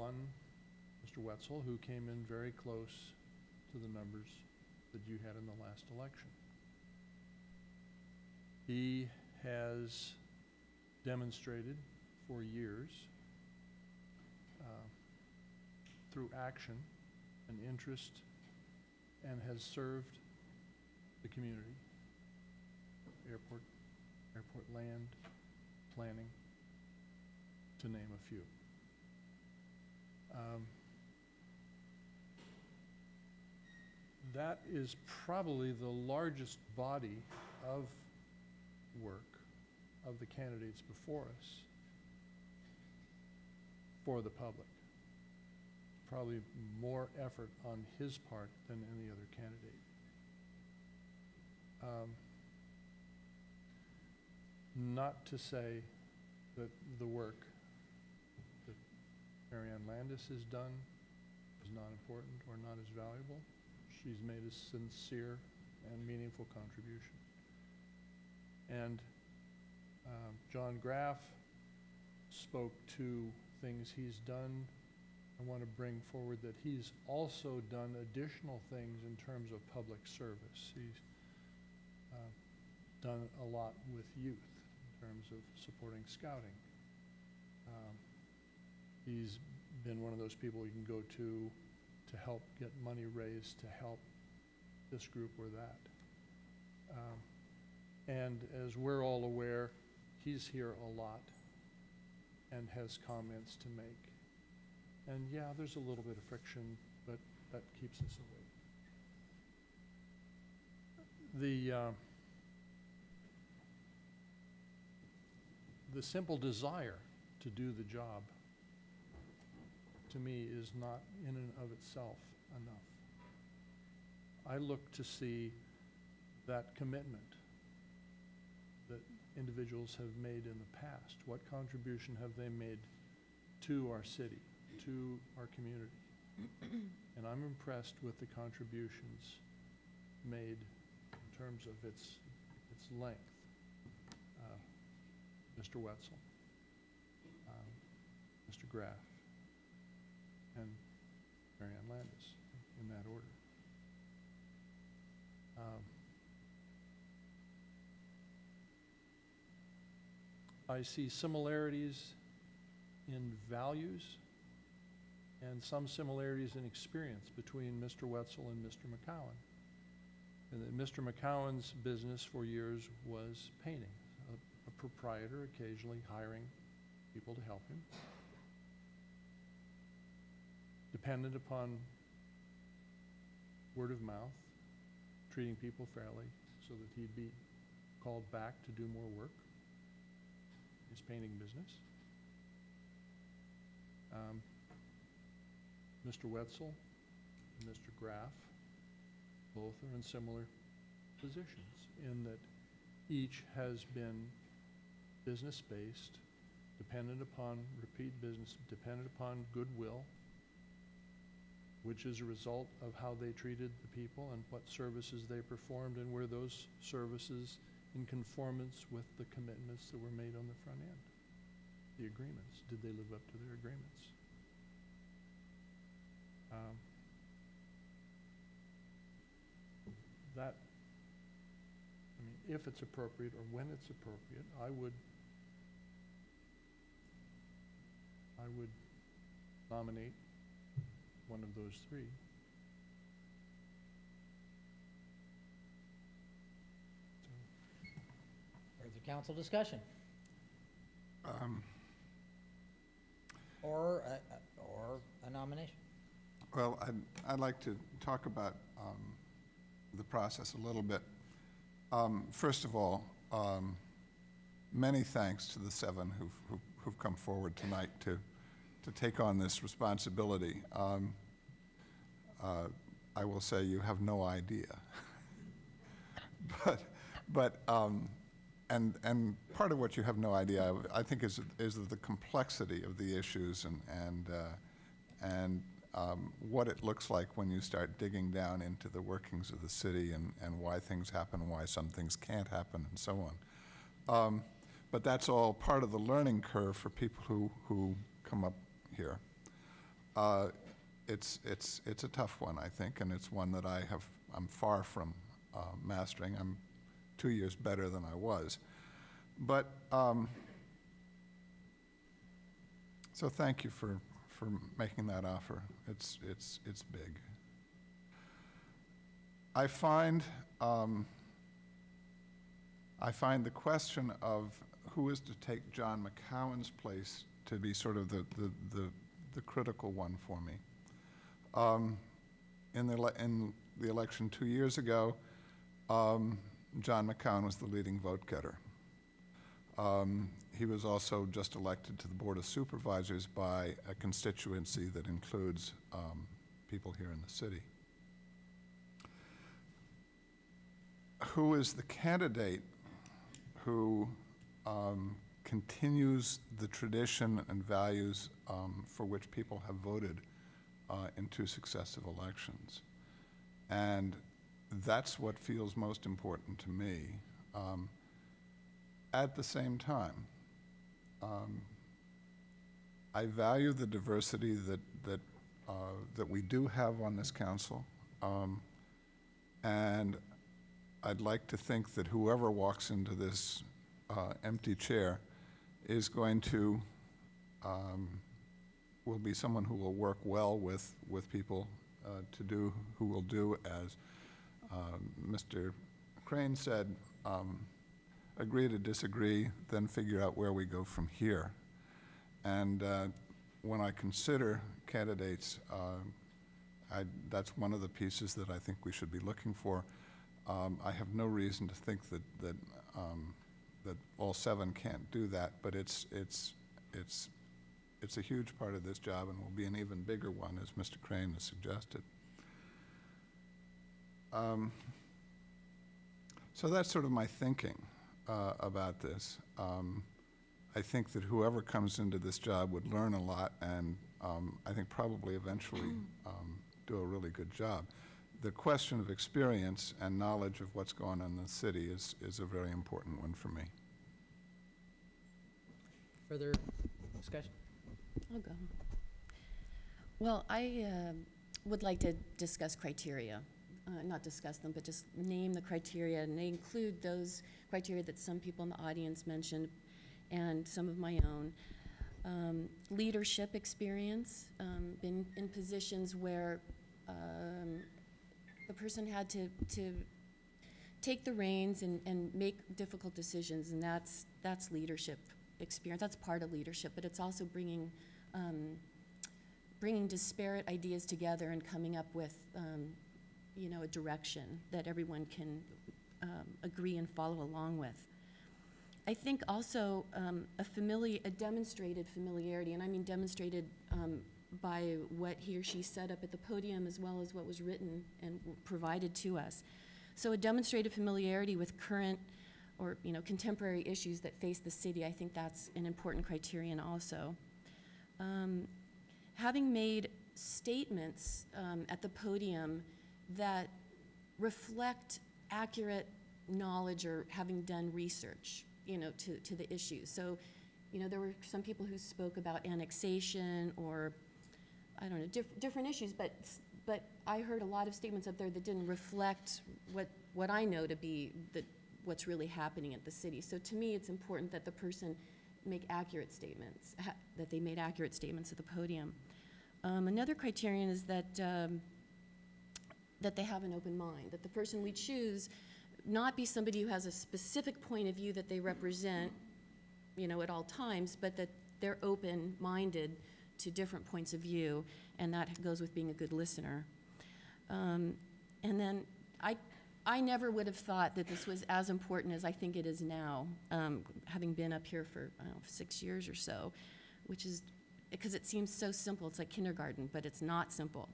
one, Mr. Wetzel, who came in very close to the numbers that you had in the last election. He has demonstrated for years through action and interest, and has served the community, airport land, planning, to name a few. That is probably the largest body of work of the candidates before us for the public. Probably more effort on his part than any other candidate. Not to say that the work that Marianne Landis has done is not important or not as valuable. She's made a sincere and meaningful contribution. And John Graff spoke to things he's done. I want to bring forward that he's also done additional things in terms of public service. He's done a lot with youth in terms of supporting scouting. He's been one of those people you can go to help get money raised to help this group or that. And as we're all aware, he's here a lot and has comments to make. And yeah, there's a little bit of friction, but that keeps us away. The simple desire to do the job, to me, is not in and of itself enough. I look to see that commitment that individuals have made in the past. What contribution have they made to our city, to our community? And I'm impressed with the contributions made in terms of its length. Mr. Wetzel, Mr. Graff, and Marianne Landis, in that order. I see similarities in values and some similarities in experience between Mr. Wetzel and Mr. McCowan. And that Mr. McCowan's business for years was painting, a proprietor occasionally hiring people to help him, dependent upon word of mouth, treating people fairly so that he'd be called back to do more work, his painting business. Mr. Wetzel and Mr. Graff both are in similar positions in that each has been business-based, dependent upon repeat business, dependent upon goodwill, which is a result of how they treated the people and what services they performed, and were those services in conformance with the commitments that were made on the front end. The agreements, did they live up to their agreements? That, I mean, if it's appropriate or when it's appropriate, I would nominate one of those three. Further council discussion? Or a nomination? Well, I'd like to talk about the process a little bit. First of all, many thanks to the 7 who've come forward tonight to take on this responsibility. I will say you have no idea, and part of what you have no idea of, I think, is the complexity of the issues and what it looks like when you start digging down into the workings of the city and why things happen, why some things can't happen, and so on. But that's all part of the learning curve for people who come up here. it's a tough one, I think, and it's one that I'm far from mastering. I'm 2 years better than I was. But, so thank you for making that offer. It's big. I find the question of who is to take John McCowan's place to be sort of the critical one for me. In the election 2 years ago, John McCowan was the leading vote getter. He was also just elected to the Board of Supervisors by a constituency that includes people here in the city. Who is the candidate who continues the tradition and values for which people have voted in 2 successive elections? And that's what feels most important to me. At the same time, I value the diversity that we do have on this council, and I'd like to think that whoever walks into this empty chair is going to will be someone who will work well with people who will do, as Mr. Crane said, agree to disagree, then figure out where we go from here. And when I consider candidates, that's one of the pieces that I think we should be looking for. I have no reason to think that all 7 can't do that, but it's a huge part of this job and will be an even bigger one, as Mr. Crane has suggested. So that's sort of my thinking about this. I think that whoever comes into this job would learn a lot and I think probably eventually do a really good job. The question of experience and knowledge of what's going on in the city is a very important one for me. Further discussion? I'll go. Well, I would like to discuss criteria. Not discuss them, but just name the criteria, and they include those criteria that some people in the audience mentioned and some of my own. Leadership experience, been in positions where the person had to take the reins and make difficult decisions, and that's leadership experience. That's part of leadership, but it's also bringing disparate ideas together and coming up with a direction that everyone can agree and follow along with. I think also a demonstrated familiarity, and I mean demonstrated by what he or she said up at the podium as well as what was written and provided to us. So a demonstrated familiarity with current or contemporary issues that face the city, I think that's an important criterion also. Having made statements at the podium that reflect accurate knowledge or having done research, to the issues. So, there were some people who spoke about annexation or, I don't know, different issues, but I heard a lot of statements up there that didn't reflect what I know to be what's really happening at the city. So to me, it's important that the person make accurate statements, that they made accurate statements at the podium. Another criterion is that they have an open mind, that the person we choose not be somebody who has a specific point of view that they represent, at all times, but that they're open-minded to different points of view, and that goes with being a good listener. And then I never would have thought that this was as important as I think it is now, having been up here for, 6 years or so, which is because it seems so simple. It's like kindergarten, but it's not simple.